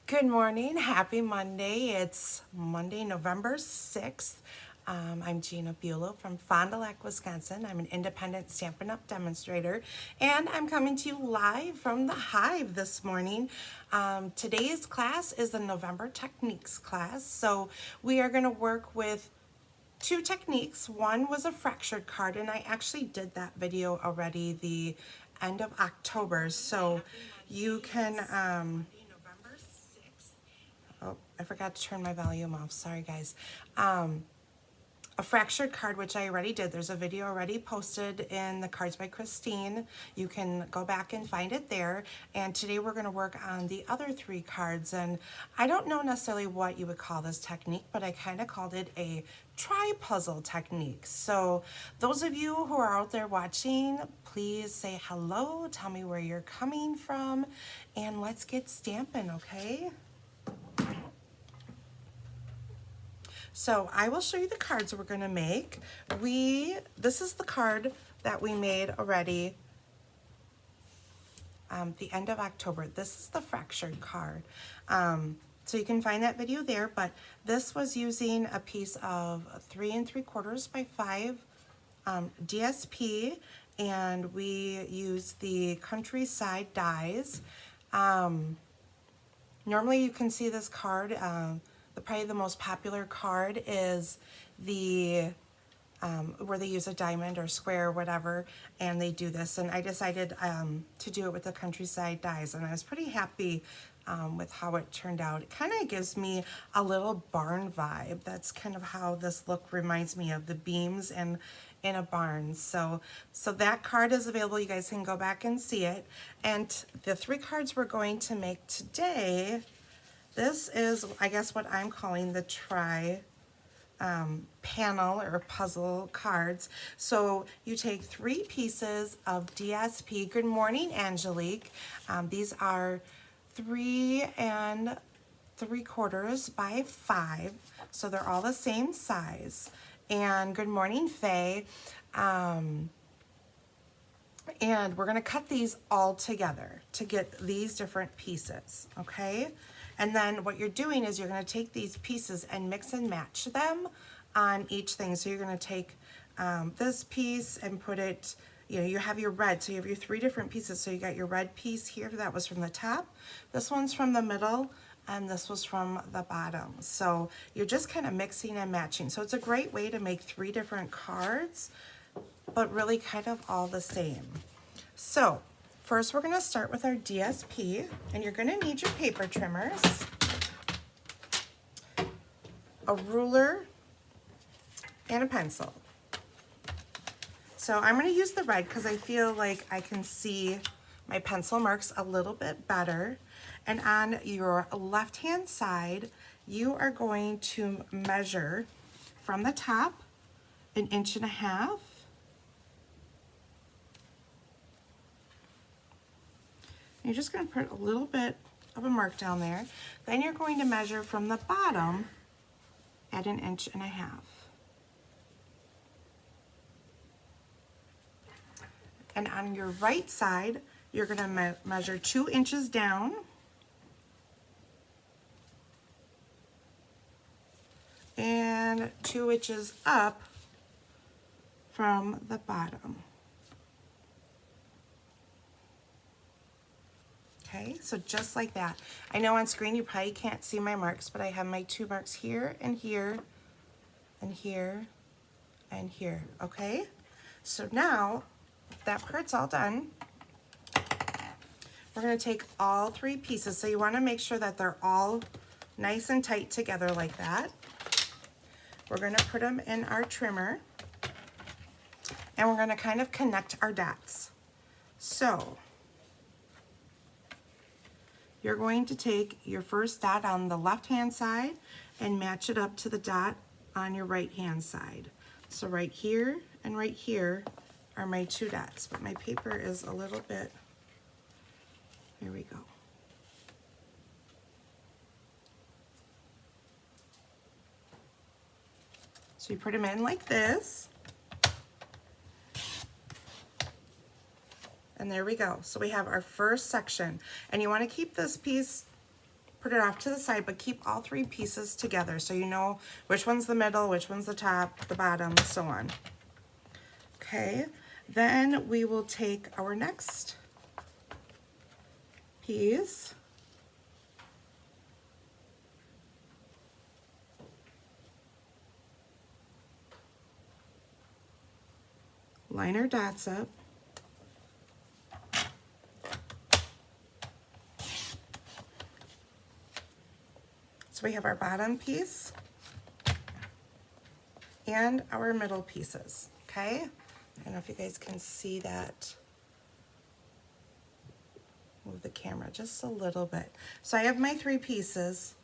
Good morning, happy Monday. It's Monday, November 6th. I'm Gina from Fond du Lac, Wisconsin. I'm an independent Stampin' Up! Demonstrator, and I'm coming to you live from the Hive this morning. Today's class is the November Techniques class, so we are going to work with two techniques. One was a fractured card, and I actually did that video already the end of October, so you can oh, I forgot to turn my volume off. Sorry, guys. A fractured card, which I already did. There's a video already posted in the Cards by Christine. You can go back and find it there. And today we're going to work on the other three cards. And I don't know necessarily what you would call this technique, but I kind of called it a tri-puzzle technique. So those of you who are out there watching, please say hello, tell me where you're coming from, and let's get stamping, okay? So I will show you the cards we're going to make. This is the card that we made already the end of October. This is the fractured card. So you can find that video there, but this was using a piece of 3 3/4 by 5 DSP, and we used the Countryside dies. Normally you can see this card, probably the most popular card is the where they use a diamond or square or whatever, and they do this, and I decided to do it with the Countryside dies, and I was pretty happy with how it turned out. It kind of gives me a little barn vibe. That's kind of how this look reminds me of the beams in a barn. So that card is available. You guys can go back and see it. And the three cards we're going to make today, this is, I guess, what I'm calling the panel or puzzle cards. So you take 3 pieces of DSP. Good morning, Angelique. These are 3 3/4 by 5, so they're all the same size. And good morning, Faye. And we're going to cut these all together to get these different pieces, okay? And then what you're doing is you're going to take these pieces and mix and match them on each thing. So you're going to take this piece and put it, you have your red, so you have your 3 different pieces. So you got your red piece here, that was from the top, this one's from the middle, and this was from the bottom. So you're just kind of mixing and matching. So it's a great way to make 3 different cards, but really kind of all the same. So first we're going to start with our DSP, and you're going to need your paper trimmers, a ruler, and a pencil. So I'm going to use the red because I feel like I can see my pencil marks a little bit better. And on your left-hand side, you are going to measure from the top 1.5 inches. You're just going to put a little bit of a mark down there. Then you're going to measure from the bottom at 1.5 inches. And on your right side, you're going to measure 2 inches down and 2 inches up from the bottom. Okay, so just like that. I know on screen you probably can't see my marks, but I have my 2 marks here and here and here and here, okay? So now that part's all done. We're going to take all 3 pieces. So you want to make sure that they're all nice and tight together like that. We're going to put them in our trimmer, and we're going to kind of connect our dots. So you're going to take your first dot on the left-hand side and match it up to the dot on your right-hand side. So right here and right here are my 2 dots, but my paper is a little bit, here we go. So you put them in like this, and there we go. So we have our first section, and you want to keep this piece put it off to the side, but keep all three pieces together so you know which one's the middle, which one's the top, the bottom, so on. Okay, then we will take our next piece. Line our dots up. So we have our bottom piece and our middle pieces, okay? I don't know if you guys can see that. Move the camera just a little bit. So I have my 3 pieces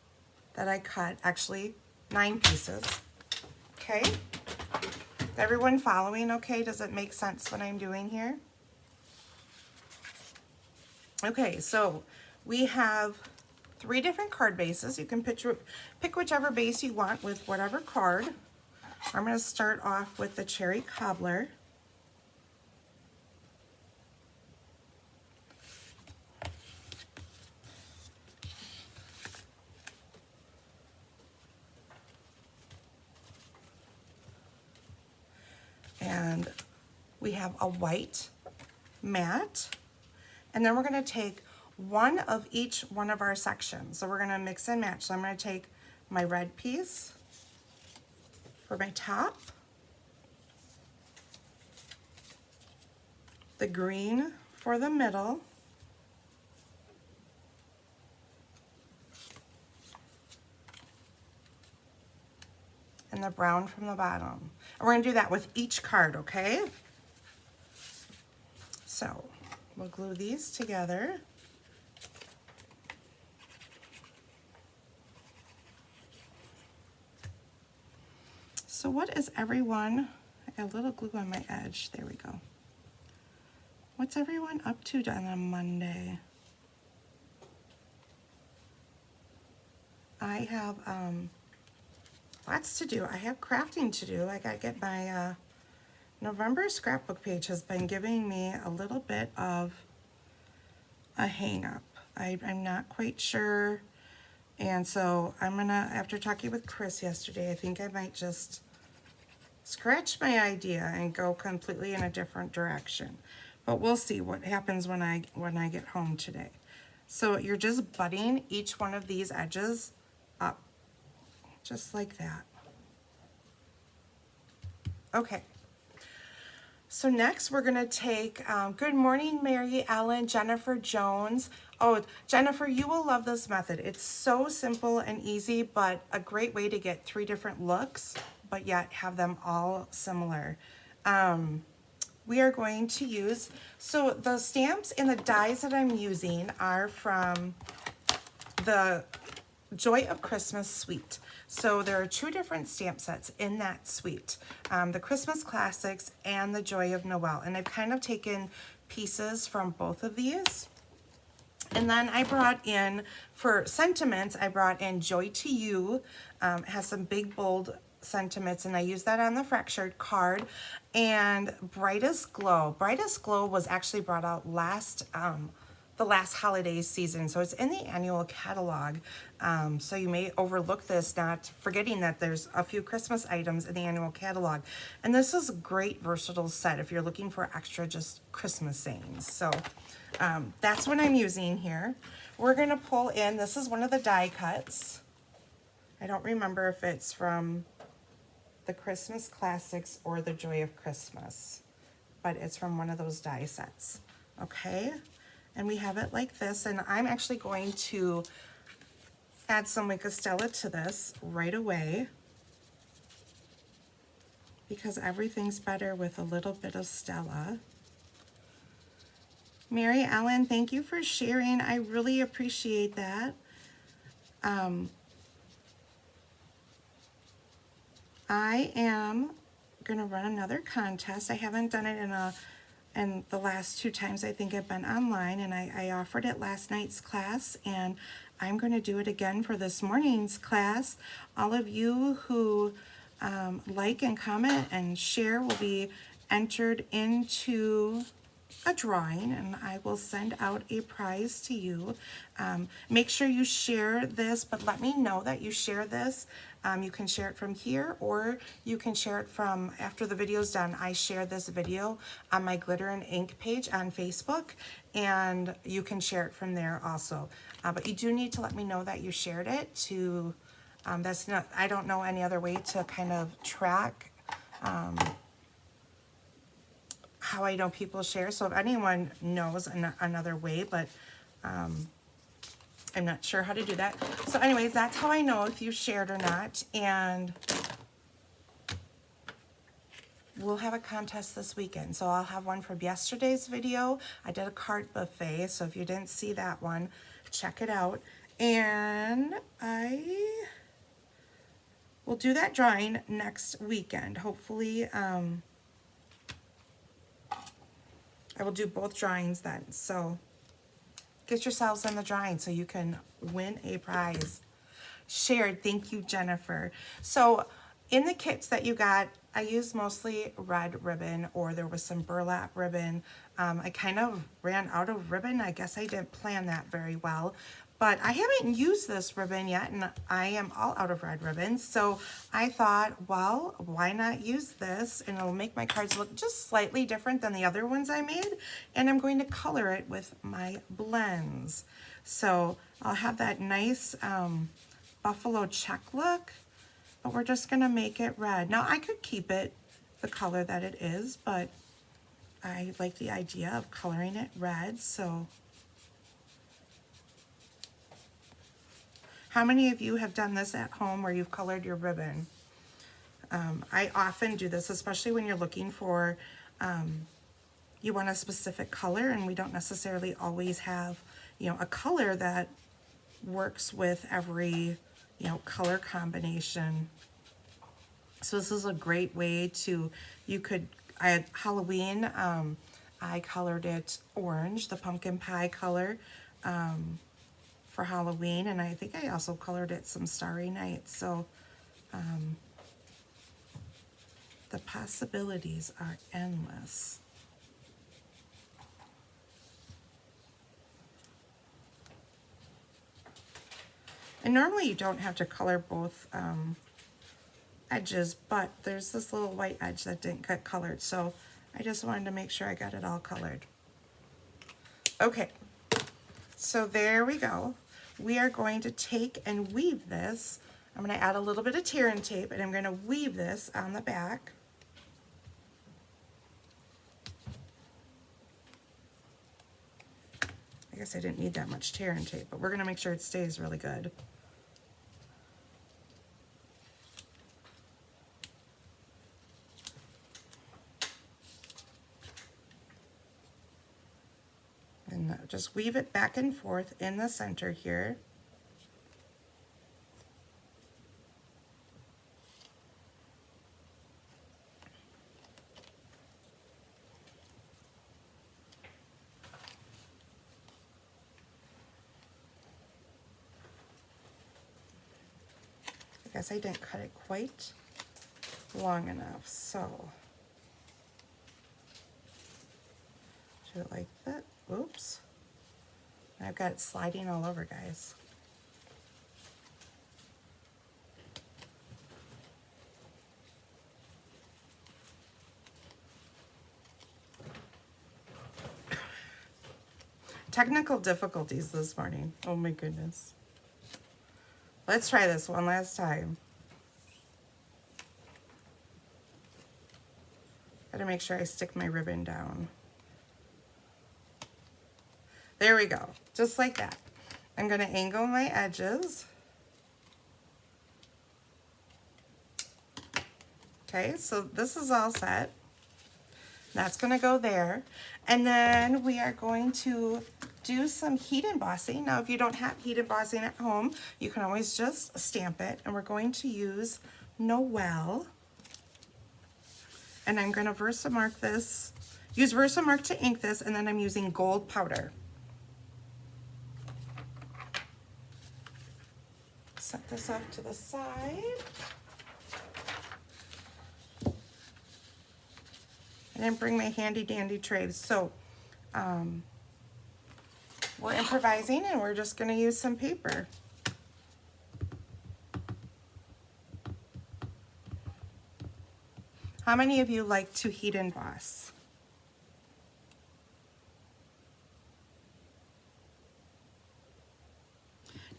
that I cut, actually 9 pieces, okay? Everyone following okay? Does it make sense what I'm doing here? Okay, so we have 3 different card bases. You can pick whichever base you want with whatever card. I'm going to start off with the Cherry Cobbler. And we have a white mat. And then we're going to take one of each one of our sections. So we're going to mix and match. So I'm going to take my red piece for my top, the green for the middle, and the brown from the bottom. And we're going to do that with each card, okay? So we'll glue these together. So what is everyone, I got a little glue on my edge, there we go. What's everyone up to on a Monday? I have lots to do. I have crafting to do. I gotta get my November scrapbook page has been giving me a little bit of a hang up. I'm not quite sure. And so I'm gonna, after talking with Chris yesterday, I think I might just scratch my idea and go completely in a different direction. But we'll see what happens when I get home today. So you're just butting each one of these edges up, just like that. Okay. So next we're gonna take, good morning, Mary Ellen, Jennifer Jones. Oh, Jennifer, you will love this method. It's so simple and easy, but a great way to get 3 different looks, but yet have them all similar. We are going to use, so the stamps and the dies that I'm using are from the Joy of Christmas suite. So there are 2 different stamp sets in that suite, the Christmas Classics and the Joy of Noel. And I've kind of taken pieces from both of these. And then I brought in, for sentiments, I brought in Joy to You. It has some big, bold sentiments, and I used that on the fractured card. And Brightest Glow. Brightest Glow was actually brought out the last holiday season, so it's in the annual catalog. So you may overlook this, not forgetting that there's a few Christmas items in the annual catalog. And this is a great versatile set if you're looking for extra just Christmas sayings. So that's what I'm using here. We're gonna pull in, this is one of the die cuts. I don't remember if it's from the Christmas Classics or the Joy of Christmas, but it's from one of those die sets, okay? And we have it like this, and I'm actually going to add some Wink of Stella to this right away because everything's better with a little bit of Stella. Mary Ellen, thank you for sharing. I really appreciate that. I am gonna run another contest. I haven't done it in the last 2 times I think I've been online, and I offered it last night's class, and I'm going to do it again for this morning's class. All of you who like and comment and share will be entered into a drawing, and I will send out a prize to you. Make sure you share this, but let me know that you share this. You can share it from here, or you can share it from after the video's done. I share this video on my Glitter and Ink page on Facebook, and you can share it from there also. But you do need to let me know that you shared it to, that's not, I don't know any other way to kind of track how I know people share. So if anyone knows another way, but I'm not sure how to do that. So anyways, that's how I know if you shared or not. And we'll have a contest this weekend. So I'll have one from yesterday's video. I did a card buffet. So if you didn't see that one, check it out. And I will do that drawing next weekend. Hopefully, I will do both drawings then. So get yourselves in the drawing so you can win a prize. Shared, thank you, Jennifer. So in the kits that you got, I used mostly red ribbon, or there was some burlap ribbon. I kind of ran out of ribbon. I guess I didn't plan that very well. But I haven't used this ribbon yet, and I am all out of red ribbon. So I thought, well, why not use this? And it'll make my cards look just slightly different than the other ones I made. And I'm going to color it with my blends. So I'll have that nice buffalo check look, but we're just gonna make it red. Now I could keep it the color that it is, but I like the idea of coloring it red. So how many of you have done this at home where you've colored your ribbon? I often do this, especially when you're looking for, you want a specific color, and we don't necessarily always have, you know, a color that works with every, you know, color combination. So this is a great way to, you could, I had Halloween, I colored it orange, the pumpkin pie color, for Halloween, and I think I also colored it some Starry Night. So the possibilities are endless. And normally you don't have to color both edges, but there's this little white edge that didn't get colored, so I just wanted to make sure I got it all colored. Okay, so there we go. We are going to take and weave this. I'm going to add a little bit of tear and tape, and I'm going to weave this on the back. I guess I didn't need that much tear and tape, but we're going to make sure it stays really good. And just weave it back and forth in the center here. I guess I didn't cut it quite long enough, so do it like that. Oops. I've got it sliding all over, guys. Technical difficulties this morning. Oh my goodness. Let's try this one last time. Gotta make sure I stick my ribbon down. There we go, just like that. I'm gonna angle my edges. Okay, so this is all set. That's gonna go there. And then we are going to do some heat embossing. Now, if you don't have heat embossing at home, you can always just stamp it. And we're going to use Noel. And I'm gonna Versamark this, use Versamark to ink this, and then I'm using gold powder. Set this off to the side. And then bring my handy dandy trays. So we're improvising and we're just going to use some paper. How many of you like to heat emboss?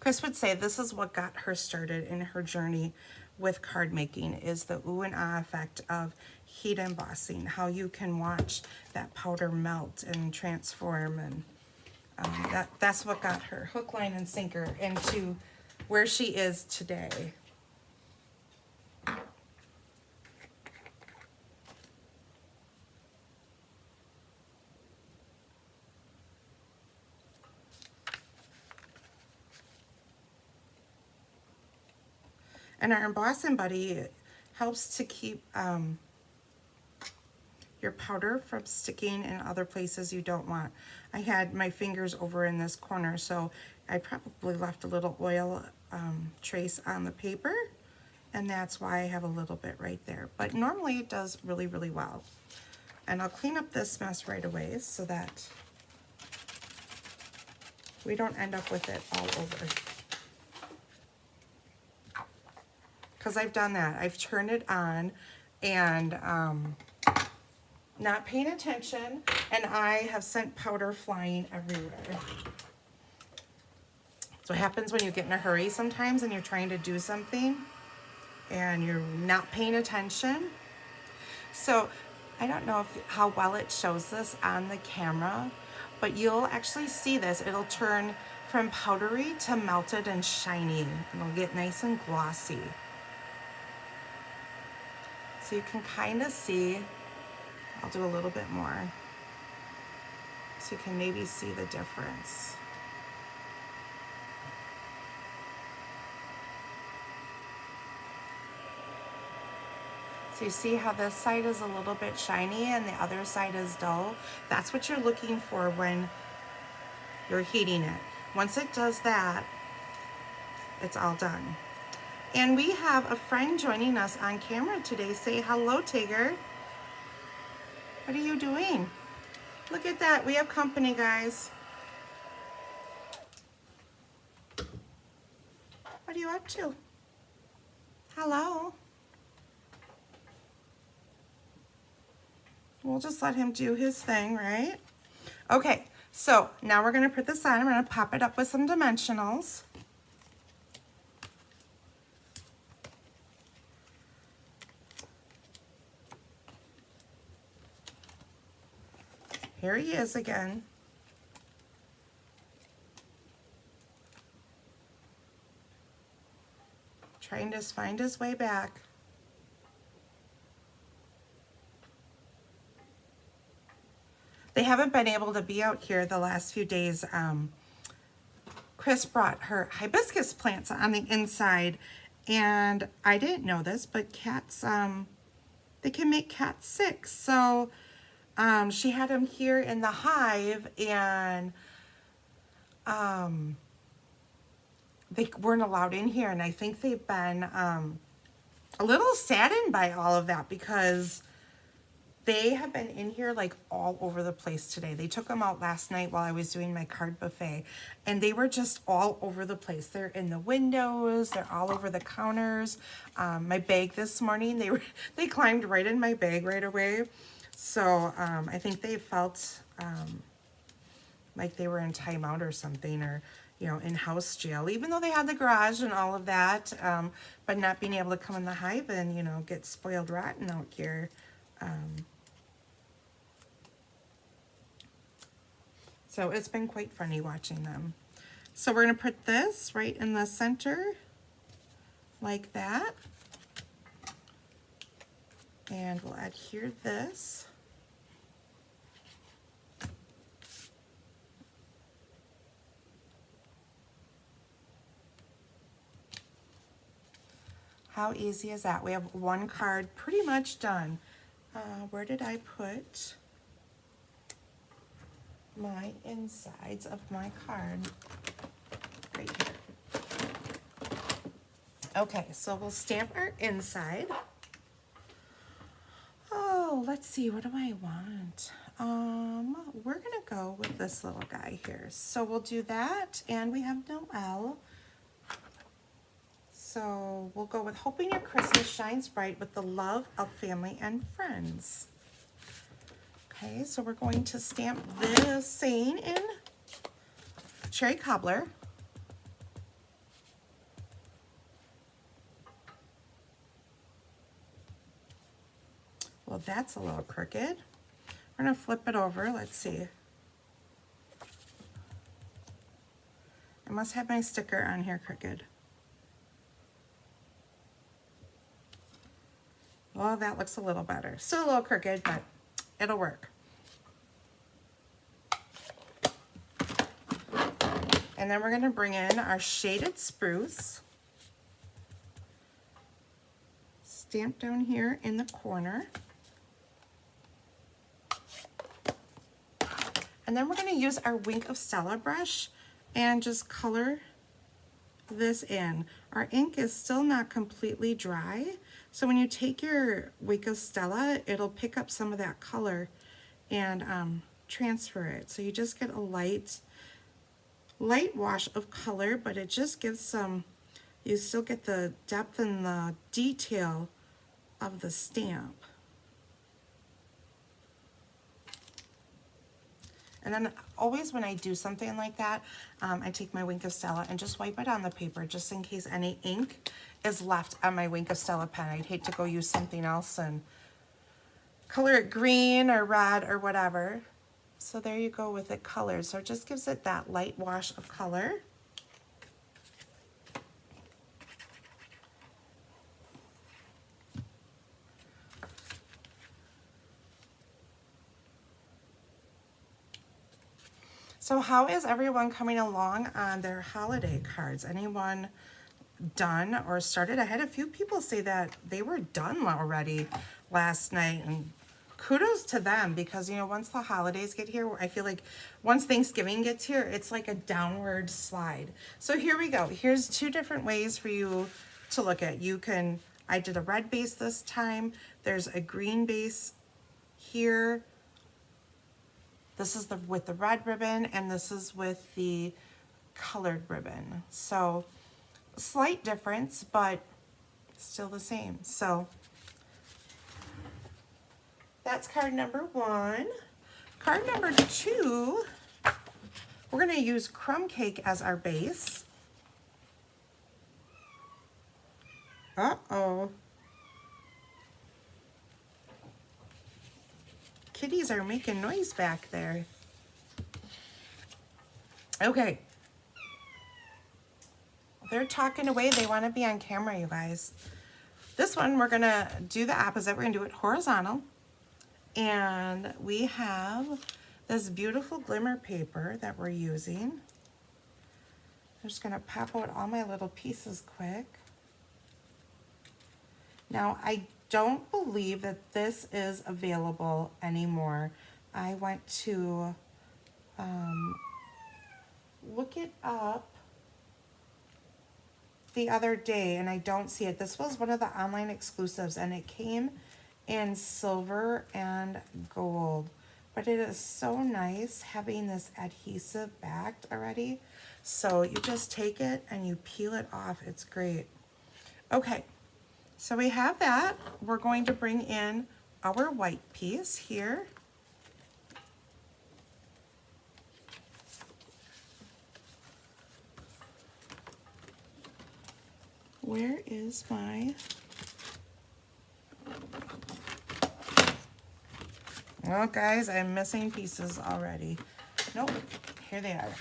Chris would say this is what got her started in her journey with card making, is the ooh and ah effect of heat embossing, how you can watch that powder melt and transform, and that's what got her hook, line, and sinker into where she is today. And our embossing buddy helps to keep your powder from sticking in other places you don't want. I had my fingers over in this corner, so I probably left a little oil trace on the paper, and that's why I have a little bit right there. But normally it does really, really well. And I'll clean up this mess right away so that we don't end up with it all over. Because I've done that. I've turned it on and not paying attention, and I have sent powder flying everywhere. That's what happens when you get in a hurry sometimes and you're trying to do something and you're not paying attention. So I don't know how well it shows this on the camera, but you'll actually see this. It'll turn from powdery to melted and shiny. It'll get nice and glossy. So you can kind of see, I'll do a little bit more, so you can maybe see the difference. So you see how this side is a little bit shiny and the other side is dull? That's what you're looking for when you're heating it. Once it does that, it's all done. And we have a friend joining us on camera today. Say hello, Tigger. What are you doing? Look at that. We have company, guys. What are you up to? Hello. We'll just let him do his thing, right? Okay, so now we're going to put this on. I'm going to pop it up with some dimensionals. Here he is again. Trying to find his way back. They haven't been able to be out here the last few days. Chris brought her hibiscus plants on the inside, and I didn't know this, but cats, they can make cats sick. So she had them here in the hive, and they weren't allowed in here, and I think they've been a little saddened by all of that, because they have been in here like all over the place today. They took them out last night while I was doing my card buffet, and they were just all over the place. They're in the windows, they're all over the counters. My bag this morning, they climbed right in my bag right away. So I think they felt like they were in timeout or something, or in house jail, even though they had the garage and all of that, but not being able to come in the hive and get spoiled rotten out here. So it's been quite funny watching them. So we're going to put this right in the center like that, and we'll adhere this. How easy is that? We have one card pretty much done. Where did I put my insides of my card? Right here. Okay, so we'll stamp our inside. Oh, let's see, what do I want? We're gonna go with this little guy here. So we'll do that, and we have Noel. So we'll go with hoping your Christmas shines bright with the love of family and friends. Okay, so we're going to stamp this saying in cherry cobbler. Well, that's a little crooked. We're gonna flip it over, let's see. I must have my sticker on here crooked. Well, that looks a little better. Still a little crooked, but it'll work. And then we're gonna bring in our shaded spruce. Stamp down here in the corner. And then we're gonna use our Wink of Stella brush and just color this in. Our ink is still not completely dry, so when you take your Wink of Stella, it'll pick up some of that color and transfer it. So you just get a light wash of color, but it just gives some, you still get the depth and the detail of the stamp. And then always when I do something like that, I take my Wink of Stella and just wipe it on the paper just in case any ink is left on my Wink of Stella pen. I'd hate to go use something else and color it green or red or whatever. So there you go with it colored. So it just gives it that light wash of color. So how is everyone coming along on their holiday cards? Anyone done or started? I had a few people say that they were done already last night, and kudos to them, because you know, once the holidays get here, I feel like once Thanksgiving gets here, it's like a downward slide. So here we go. Here's two different ways for you to look at. You can, I did a red base this time. There's a green base here. This is with the red ribbon, and this is with the colored ribbon. So slight difference, but still the same. So that's card number 1. Card number 2, we're gonna use crumb cake as our base. Uh-oh. Kitties are making noise back there. Okay. They're talking away. They want to be on camera, you guys. This one, we're going to do the opposite. We're going to do it horizontal. And we have this beautiful glimmer paper that we're using. I'm just going to pop out all my little pieces quick. Now, I don't believe that this is available anymore. I went to look it up the other day and I don't see it. This was one of the online exclusives and it came in silver and gold. But it is so nice having this adhesive backed already. So you just take it and you peel it off. It's great. Okay. So we have that. We're going to bring in our white piece here. Where is my... Oh, guys, I'm missing pieces already. Nope, here they are.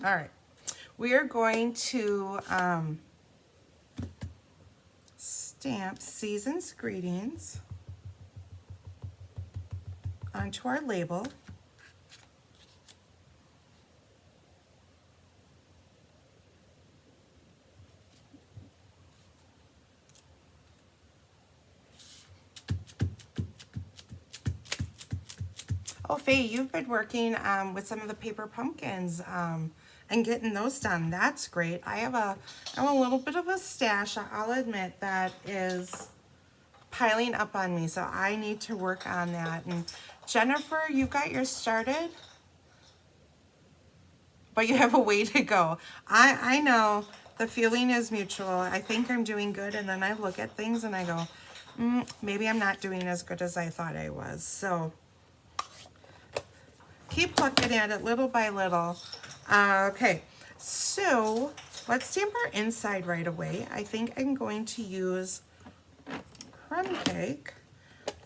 All right. We are going to stamp Season's Greetings onto our label. Oh, Faye, you've been working with some of the paper pumpkins and getting those done. That's great. I have a little bit of a stash, I'll admit, that is piling up on me, so I need to work on that. And Jennifer, you got yours started, but you have a way to go. I know the feeling is mutual. I think I'm doing good, and then I look at things and I go, maybe I'm not doing as good as I thought I was. So keep looking at it little by little. Okay, so let's stamp our inside right away. I think I'm going to use crumb cake.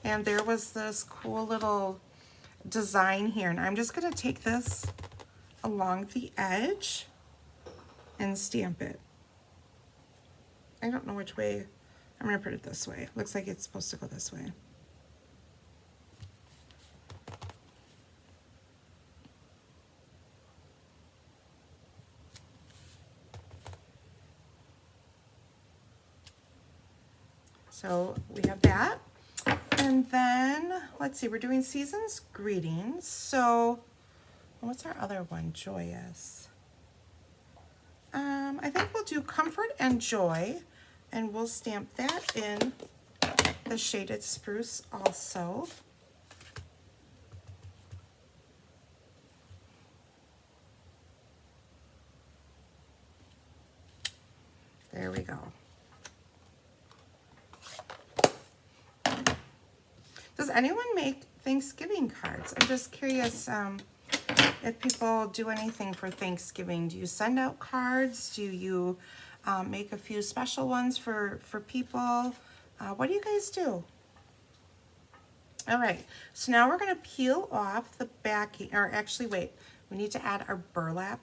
And there was this cool little design here. And I'm just going to take this along the edge and stamp it. I don't know which way. I'm going to put it this way. Looks like it's supposed to go this way. So we have that. And then, let's see, we're doing season's greetings. So what's our other one? Joyous. I think we'll do comfort and joy, and we'll stamp that in the shaded spruce also. There we go. Does anyone make Thanksgiving cards? I'm just curious if people do anything for Thanksgiving. Do you send out cards? Do you make a few special ones for people? What do you guys do? All right, so now we're going to peel off the backing, or actually, wait, we need to add our burlap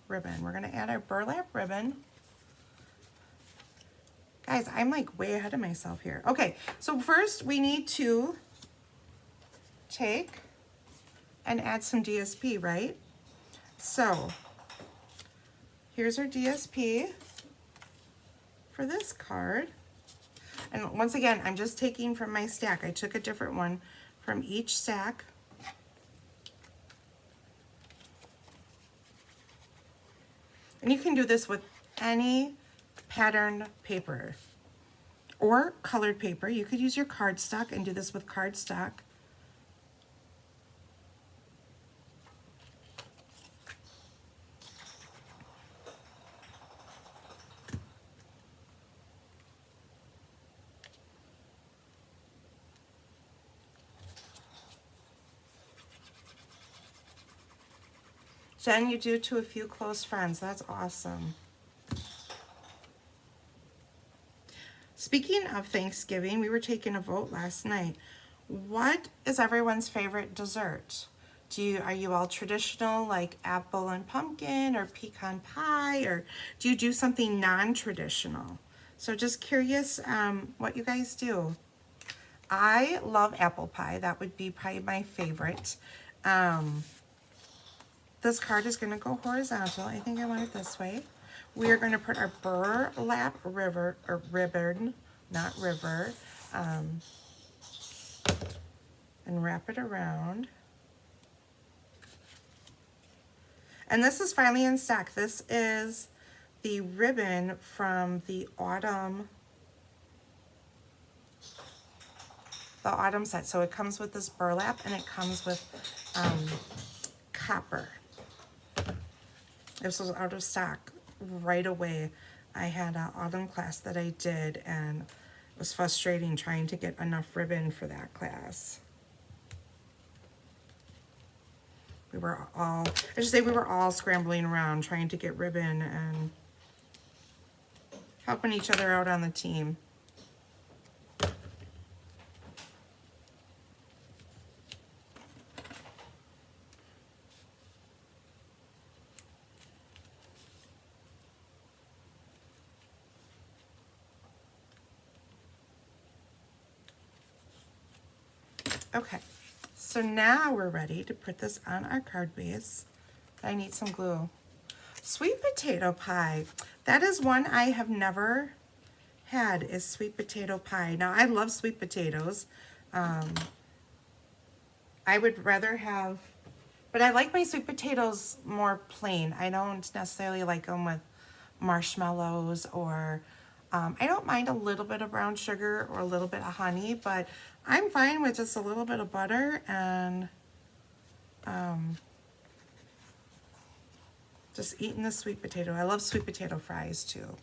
ribbon. We're going to add our burlap ribbon. Guys, I'm like way ahead of myself here. Okay, so first we need to take and add some DSP, right? So here's our DSP for this card. And once again, I'm just taking from my stack. I took a different one from each stack. And you can do this with any patterned paper or colored paper. You could use your cardstock and do this with cardstock. Jen, you do to a few close friends. That's awesome. Speaking of Thanksgiving, we were taking a vote last night. What is everyone's favorite dessert? Are you all traditional, like apple and pumpkin or pecan pie, or do you do something non-traditional? So just curious what you guys do. I love apple pie. That would be probably my favorite. This card is going to go horizontal. I think I want it this way. We are going to put our burlap ribbon, not river, and wrap it around. And this is finally in stock. This is the ribbon from the autumn set. So it comes with this burlap and it comes with copper. This was out of stock right away. I had an autumn class that I did, and it was frustrating trying to get enough ribbon for that class. We were all scrambling around trying to get ribbon and helping each other out on the team. Okay, so now we're ready to put this on our card base. I need some glue. Sweet potato pie. That is one I have never had, is sweet potato pie. Now, I love sweet potatoes. I would rather have, but I like my sweet potatoes more plain. I don't necessarily like them with marshmallows or I don't mind a little bit of brown sugar or a little bit of honey, but I'm fine with just a little bit of butter and just eating the sweet potato. I love sweet potato fries too.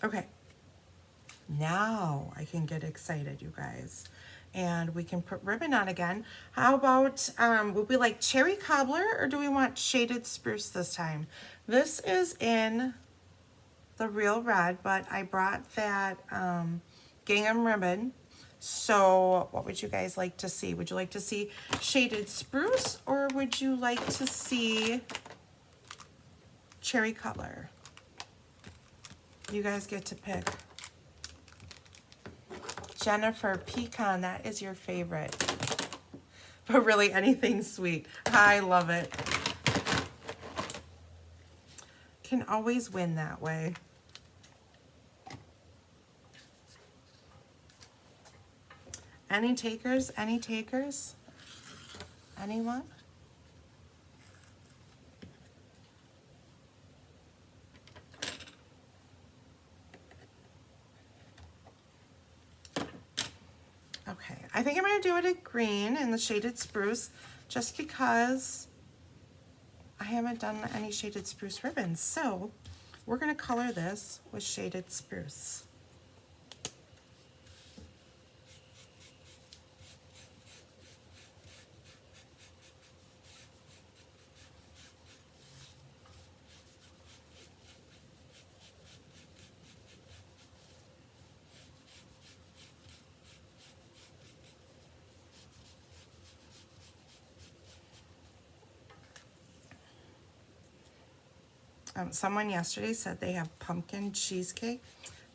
Okay, now I can get excited, you guys. And we can put ribbon on again. How about, would we like cherry cobbler or do we want shaded spruce this time? This is in the real red, but I brought that gingham ribbon. So what would you guys like to see? Would you like to see shaded spruce or would you like to see cherry cobbler? You guys get to pick. Jennifer, pecan, that is your favorite. But really anything sweet. I love it. Can always win that way. Any takers? Any takers? Anyone? Okay, I think I'm going to do it at green in the shaded spruce just because I haven't done any shaded spruce ribbons. So we're going to color this with shaded spruce. Someone yesterday said they have pumpkin cheesecake.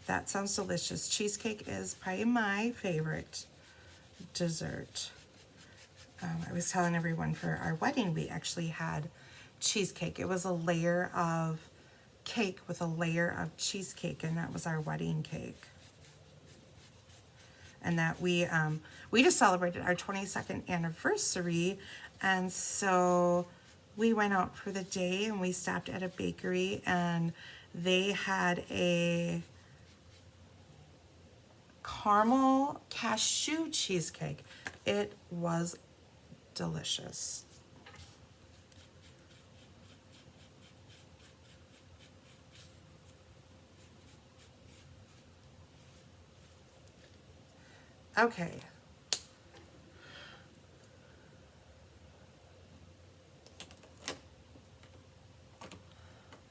That sounds delicious. Cheesecake is probably my favorite dessert. I was telling everyone for our wedding, we actually had cheesecake. It was a layer of cake with a layer of cheesecake, and that was our wedding cake. And that we just celebrated our 22nd anniversary, and so we went out for the day and we stopped at a bakery and they had a caramel cashew cheesecake. It was delicious. Okay.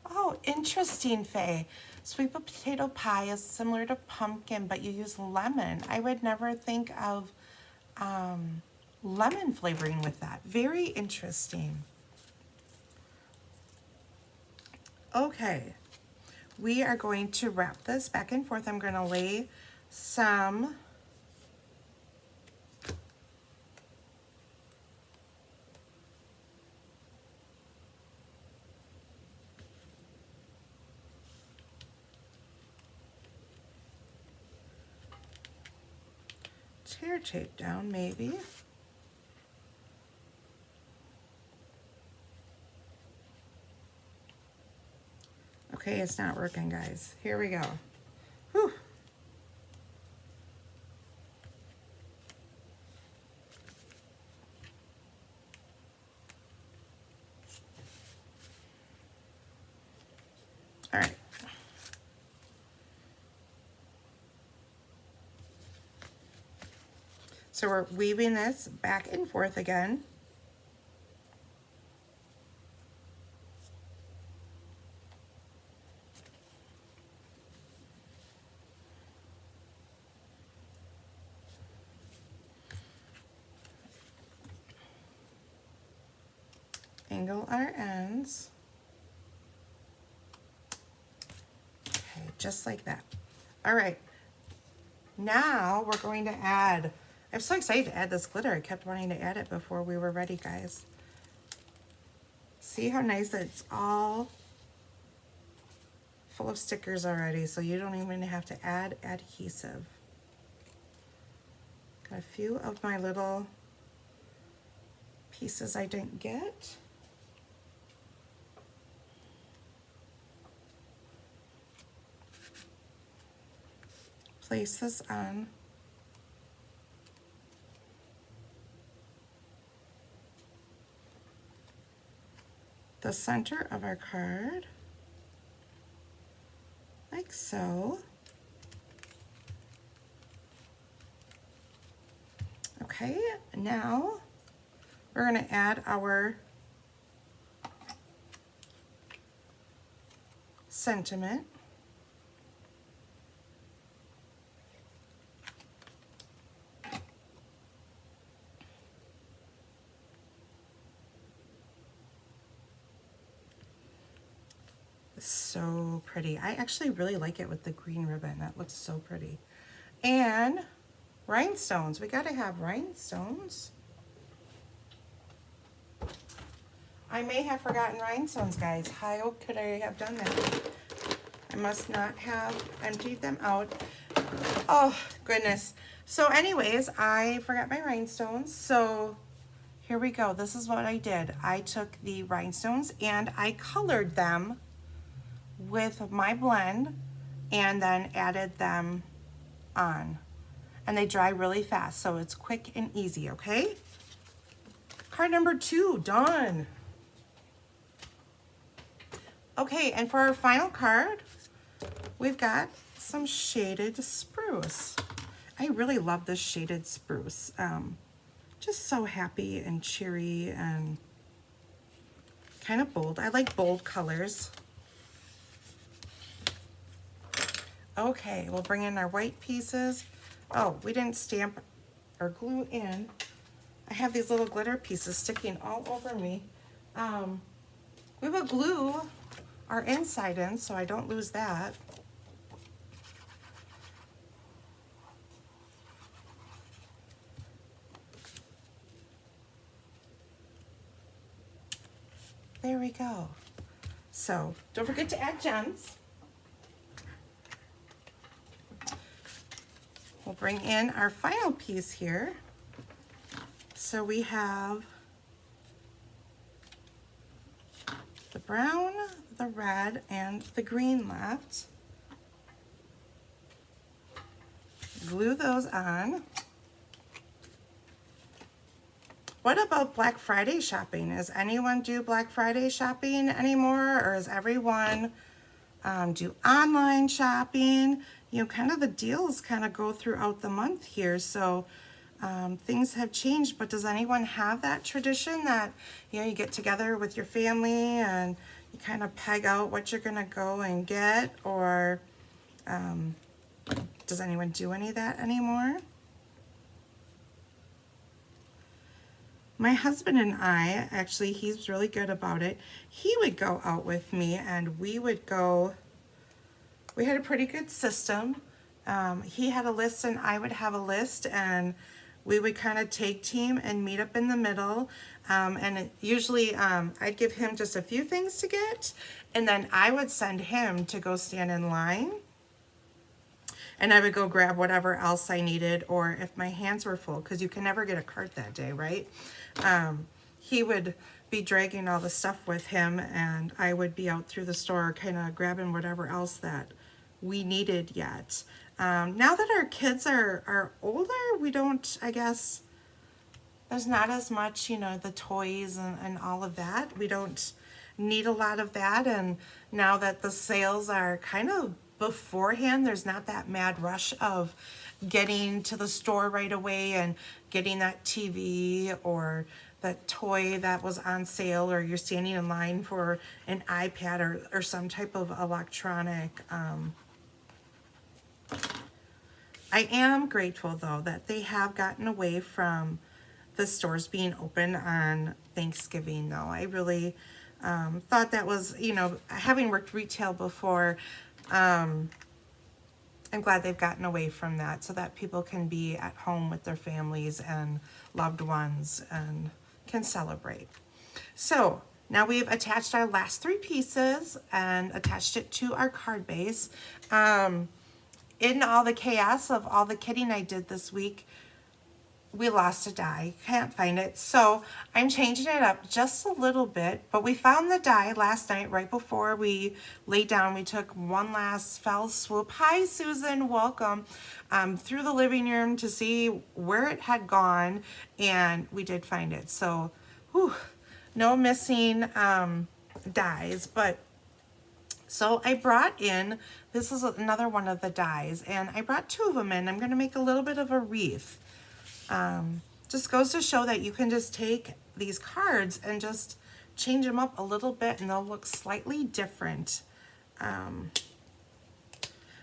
Oh, interesting, Faye. Sweet potato pie is similar to pumpkin, but you use lemon. I would never think of lemon flavoring with that. Very interesting. Okay, we are going to wrap this back and forth. I'm going to lay some tear tape down, maybe. Okay, it's not working, guys. Here we go. Whew. All right. So we're weaving this back and forth again. Angle our ends. Okay, just like that. All right. Now we're going to add, I'm so excited to add this glitter. I kept wanting to add it before we were ready, guys. See how nice it's all full of stickers already, so you don't even have to add adhesive. Got a few of my little pieces I didn't get. place this on the center of our card, like so. Okay, now we're going to add our sentiment. So pretty. I actually really like it with the green ribbon. That looks so pretty. And rhinestones. We got to have rhinestones. I may have forgotten rhinestones, guys. How could I have done that? I must not have emptied them out. Oh, goodness. So anyways, I forgot my rhinestones. So here we go. This is what I did. I took the rhinestones and I colored them with my blend and then added them on. And they dry really fast, so it's quick and easy, okay? Card number 2, done. Okay, and for our final card, we've got some shaded spruce. I really love this shaded spruce. Just so happy and cheery and kind of bold. I like bold colors. Okay, we'll bring in our white pieces. Oh, we didn't stamp or glue in. I have these little glitter pieces sticking all over me. We will glue our inside in so I don't lose that. There we go. So don't forget to add gems. We'll bring in our final piece here. So we have the brown, the red, and the green left. Glue those on. What about Black Friday shopping? Does anyone do Black Friday shopping anymore, or is everyone do online shopping? You know, kind of the deals kind of go throughout the month here, so things have changed, but does anyone have that tradition that, you know, you get together with your family and you kind of peg out what you're gonna go and get, or does anyone do any of that anymore? My husband and I, actually, he's really good about it. He would go out with me and we would go, we had a pretty good system. He had a list and I would have a list, and we would kind of take team and meet up in the middle. Usually I'd give him just a few things to get, and then I would send him to go stand in line. And I would go grab whatever else I needed, or if my hands were full, because you can never get a cart that day, right? He would be dragging all the stuff with him, and I would be out through the store kind of grabbing whatever else that we needed yet. Now that our kids are older, we don't, I guess, there's not as much, you know, the toys and all of that. We don't need a lot of that, and now that the sales are kind of beforehand, there's not that mad rush of getting to the store right away and getting that TV or that toy that was on sale, or you're standing in line for an iPad or some type of electronic. I am grateful though that they have gotten away from the stores being open on Thanksgiving though. I really thought that was, you know, having worked retail before, I'm glad they've gotten away from that so that people can be at home with their families and loved ones and can celebrate. So now we've attached our last 3 pieces and attached it to our card base. In all the chaos of all the kitting I did this week, we lost a die, can't find it. So I'm changing it up just a little bit, but we found the die last night right before we laid down. We took one last fell swoop. Hi, Susan, welcome. Through the living room to see where it had gone, and we did find it. So, whew, no missing dies, but so I brought in, this is another one of the dies, and I brought 2 of them in. I'm going to make a little bit of a wreath. Just goes to show that you can just take these cards and just change them up a little bit and they'll look slightly different.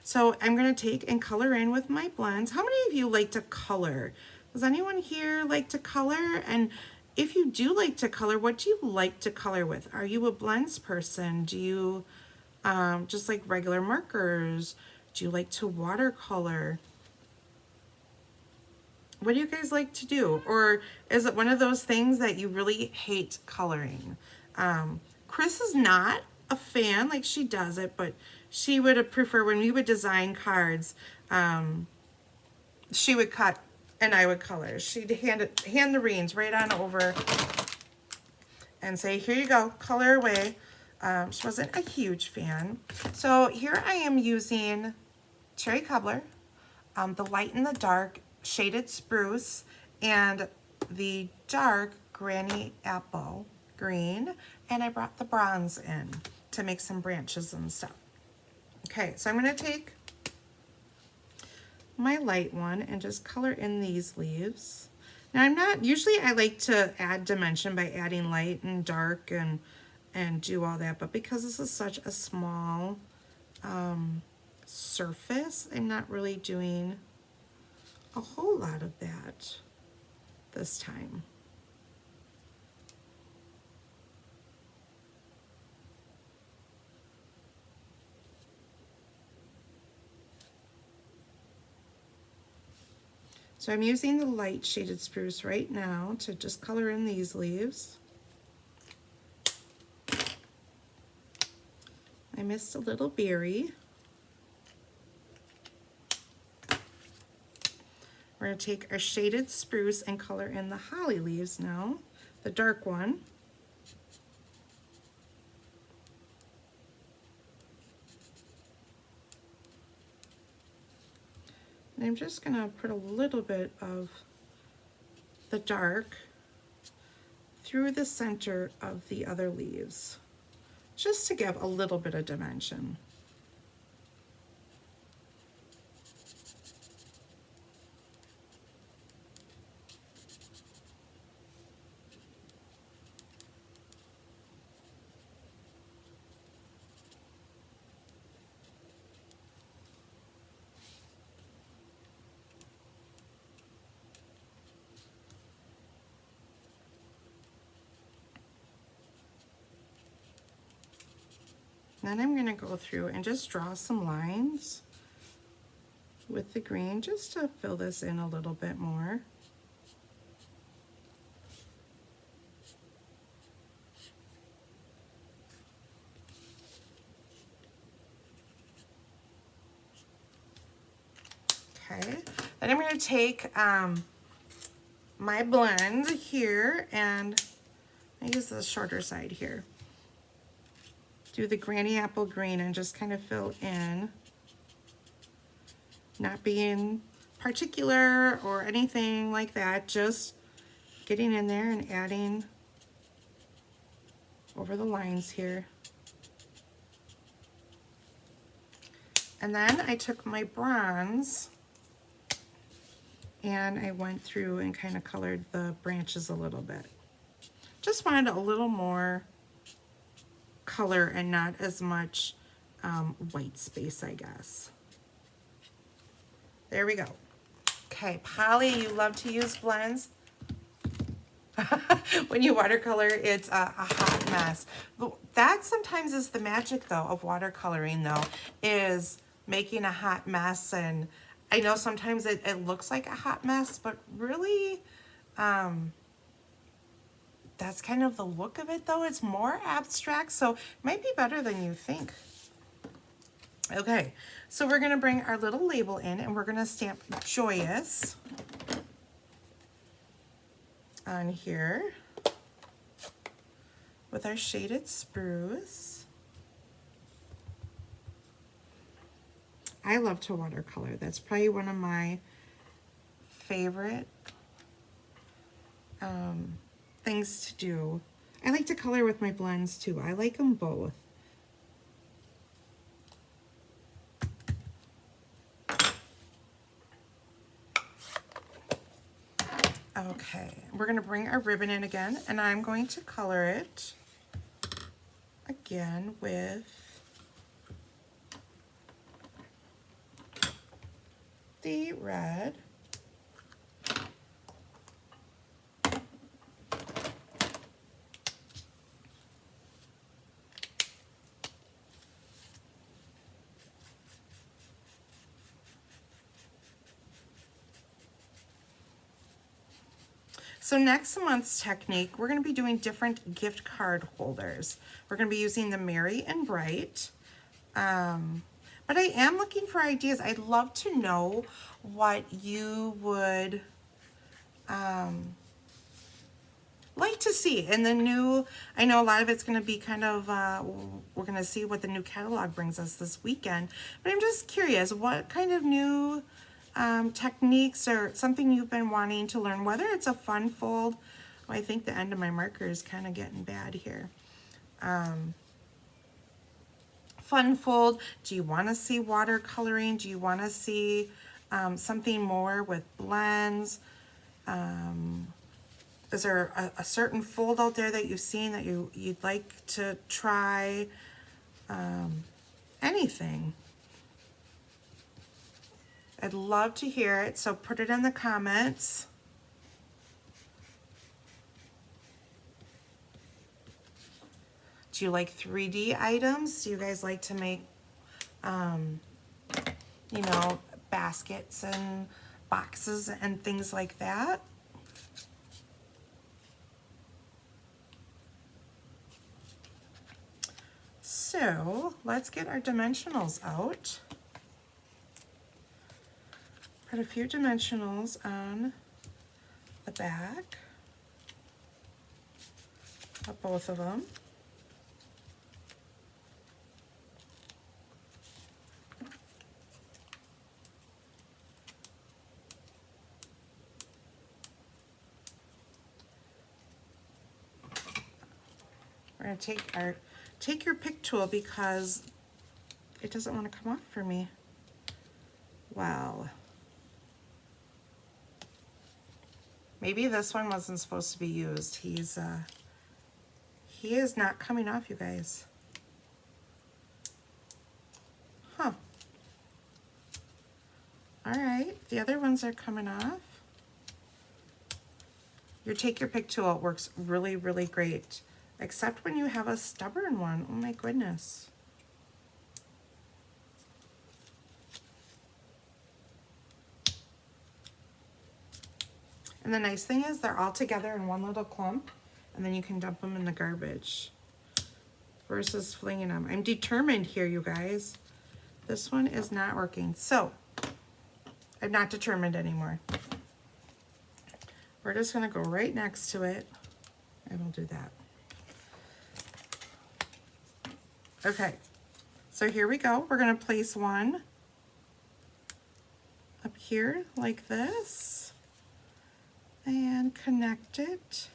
So I'm going to take and color in with my blends. How many of you like to color? Does anyone here like to color? And if you do like to color, what do you like to color with? Are you a blends person? Do you just like regular markers? Do you like to watercolor? What do you guys like to do? Or is it one of those things that you really hate coloring? Chris is not a fan, like she does it, but she would prefer when we would design cards, she would cut and I would color. She'd hand the reins right on over and say, here you go, color away. She wasn't a huge fan. So here I am using Cherry Cobbler, the light and the dark shaded spruce, and the dark granny apple green, and I brought the bronze in to make some branches and stuff. Okay, so I'm going to take my light one and just color in these leaves. Now I'm not, usually I like to add dimension by adding light and dark and do all that, but because this is such a small surface, I'm not really doing a whole lot of that this time. So I'm using the light shaded spruce right now to just color in these leaves. I missed a little berry. We're going to take our shaded spruce and color in the holly leaves now, the dark one. And I'm just going to put a little bit of the dark through the center of the other leaves, just to give a little bit of dimension. Then I'm going to go through and just draw some lines with the green just to fill this in a little bit more. Okay, then I'm going to take my blend here, and I use the shorter side here. Do the granny apple green and just kind of fill in, not being particular or anything like that, just getting in there and adding over the lines here. And then I took my bronze and I went through and kind of colored the branches a little bit. Just wanted a little more color and not as much white space, I guess. There we go. Okay, Polly, you love to use blends. When you watercolor, it's a hot mess. That sometimes is the magic, though, of watercoloring, though, is making a hot mess. And I know sometimes it looks like a hot mess, but really, that's kind of the look of it, though. It's more abstract, so it might be better than you think. Okay, so we're going to bring our little label in, and we're going to stamp Joyous. on here with our shaded spruce. I love to watercolor. That's probably one of my favorite things to do. I like to color with my blends too. I like them both. Okay, we're going to bring our ribbon in again, and I'm going to color it again with the red. So next month's technique, we're going to be doing different gift card holders. We're going to be using the Merry and Bright. But I am looking for ideas. I'd love to know what you would like to see in the new. I know a lot of it's going to be kind of, we're going to see what the new catalog brings us this weekend. But I'm just curious, what kind of new techniques or something you've been wanting to learn, whether it's a fun fold. Oh, I think the end of my marker is kind of getting bad here. Fun fold. Do you want to see watercoloring? Do you want to see something more with blends? Is there a certain fold out there that you've seen that you'd like to try? Anything. I'd love to hear it, so put it in the comments. Do you like 3D items? Do you guys like to make, you know, baskets and boxes and things like that? So let's get our dimensionals out. Put a few dimensionals on the back of both of them. We're going to take your pick tool because it doesn't want to come off for me. Wow. Maybe this one wasn't supposed to be used. He is not coming off, you guys. Huh. All right, the other ones are coming off. Your take your pick tool works really, really great, except when you have a stubborn one. Oh my goodness. And the nice thing is they're all together in one little clump, and then you can dump them in the garbage versus flinging them. I'm determined here, you guys. This one is not working. So I'm not determined anymore. We're just going to go right next to it, and we'll do that. Okay, so here we go. We're going to place one up here like this. And connect it.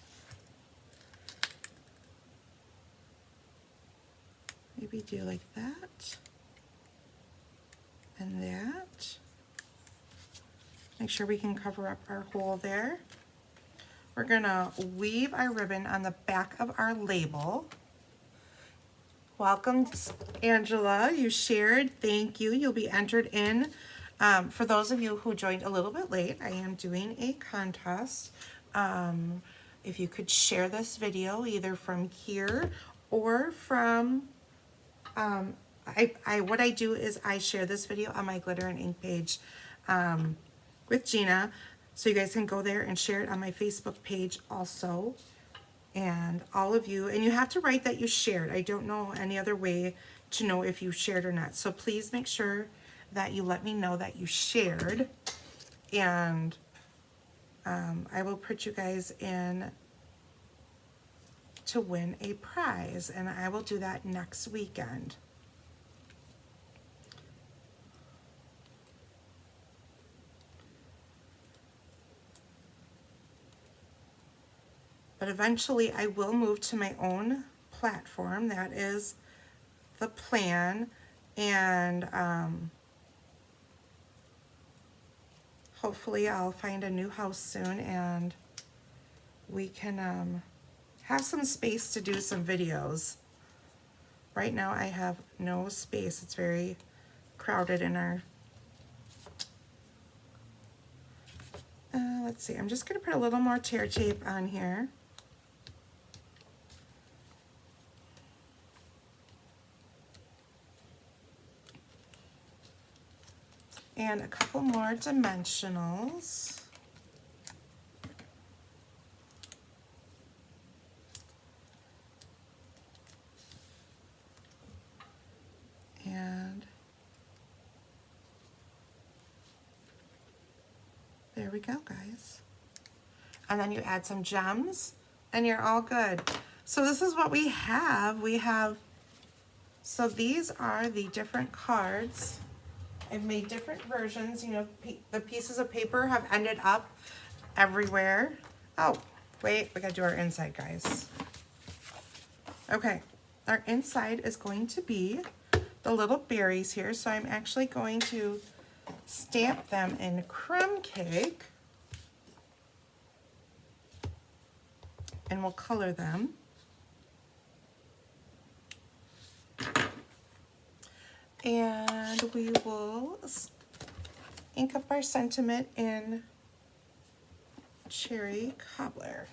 Maybe do like that and that. Make sure we can cover up our hole there. We're gonna weave our ribbon on the back of our label. Welcome, Angela, you shared, thank you. You'll be entered in. For those of you who joined a little bit late, I am doing a contest. If you could share this video either from here or from, what I do is I share this video on my glitter and ink page with Gina. So you guys can go there and share it on my Facebook page also. And all of you, and you have to write that you shared. I don't know any other way to know if you shared or not. So please make sure that you let me know that you shared, and I will put you guys in to win a prize, and I will do that next weekend. But eventually I will move to my own platform. That is the plan. And hopefully I'll find a new house soon and we can have some space to do some videos. Right now I have no space. It's very crowded in our... let's see, I'm just going to put a little more tear tape on here. And a couple more dimensionals. And there we go, guys. And then you add some gems and you're all good. So this is what we have. So these are the different cards. I've made different versions, you know, the pieces of paper have ended up everywhere. Oh, wait, we gotta do our inside, guys. Okay, our inside is going to be the little berries here, so I'm actually going to stamp them in crumb cake, and we'll color them. And we will ink up our sentiment in cherry cobbler.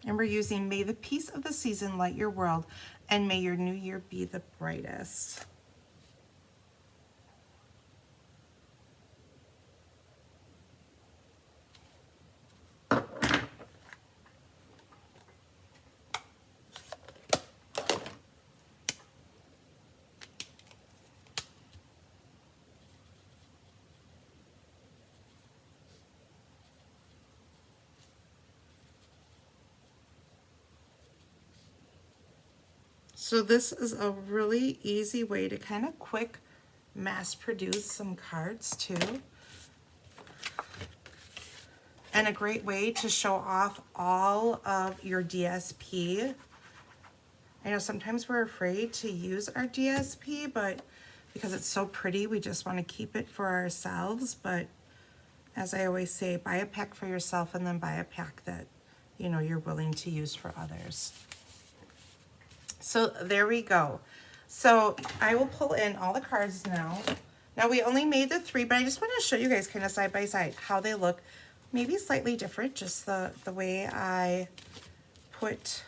And we're using "May the peace of the season light your world, and may your new year be the brightest." So this is a really easy way to kind of quick mass produce some cards too. And a great way to show off all of your DSP. I know sometimes we're afraid to use our DSP, but because it's so pretty, we just want to keep it for ourselves. But as I always say, buy a pack for yourself and then buy a pack that, you know, you're willing to use for others. So there we go. So I will pull in all the cards now. Now we only made the 3, but I just want to show you guys kind of side by side how they look. Maybe slightly different, just the way I put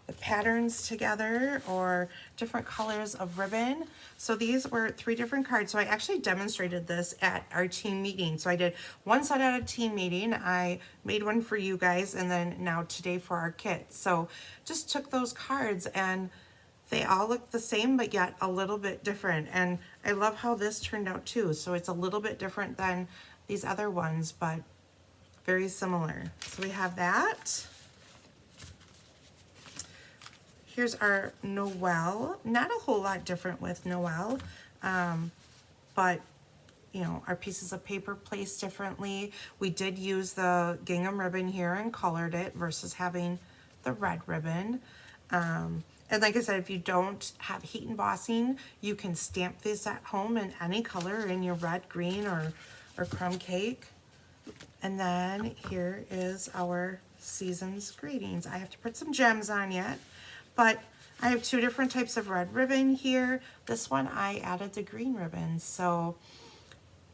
the patterns together or different colors of ribbon. So these were 3 different cards. So I actually demonstrated this at our team meeting. So I did one set at a team meeting. I made one for you guys, and then now today for our kit. So just took those cards and they all look the same, but yet a little bit different. And I love how this turned out too. So it's a little bit different than these other ones, but very similar. So we have that. Here's our Noel. Not a whole lot different with Noel, but you know, our pieces of paper placed differently. We did use the gingham ribbon here and colored it versus having the red ribbon. And like I said, if you don't have heat embossing, you can stamp this at home in any color in your red, green, or crumb cake. And then here is our season's greetings. I have to put some gems on yet, but I have 2 different types of red ribbon here. This one I added the green ribbon. So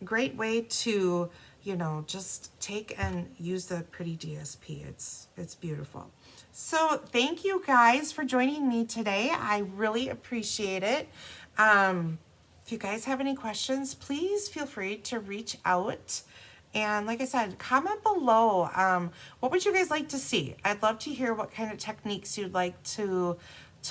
great way to, you know, just take and use the pretty DSP. It's beautiful. So thank you guys for joining me today. I really appreciate it. If you guys have any questions, please feel free to reach out. And like I said, comment below. What would you guys like to see? I'd love to hear what kind of techniques you'd like to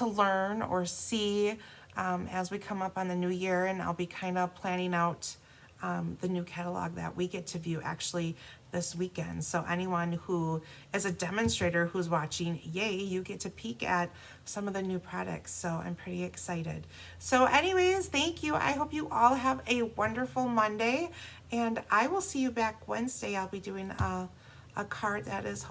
learn or see. as we come up on the new year, and I'll be kind of planning out the new catalog that we get to view actually this weekend. So anyone who is a demonstrator who's watching, yay, you get to peek at some of the new products. So I'm pretty excited. So anyways, thank you. I hope you all have a wonderful Monday, and I will see you back Wednesday. I'll be doing a card that is hopefully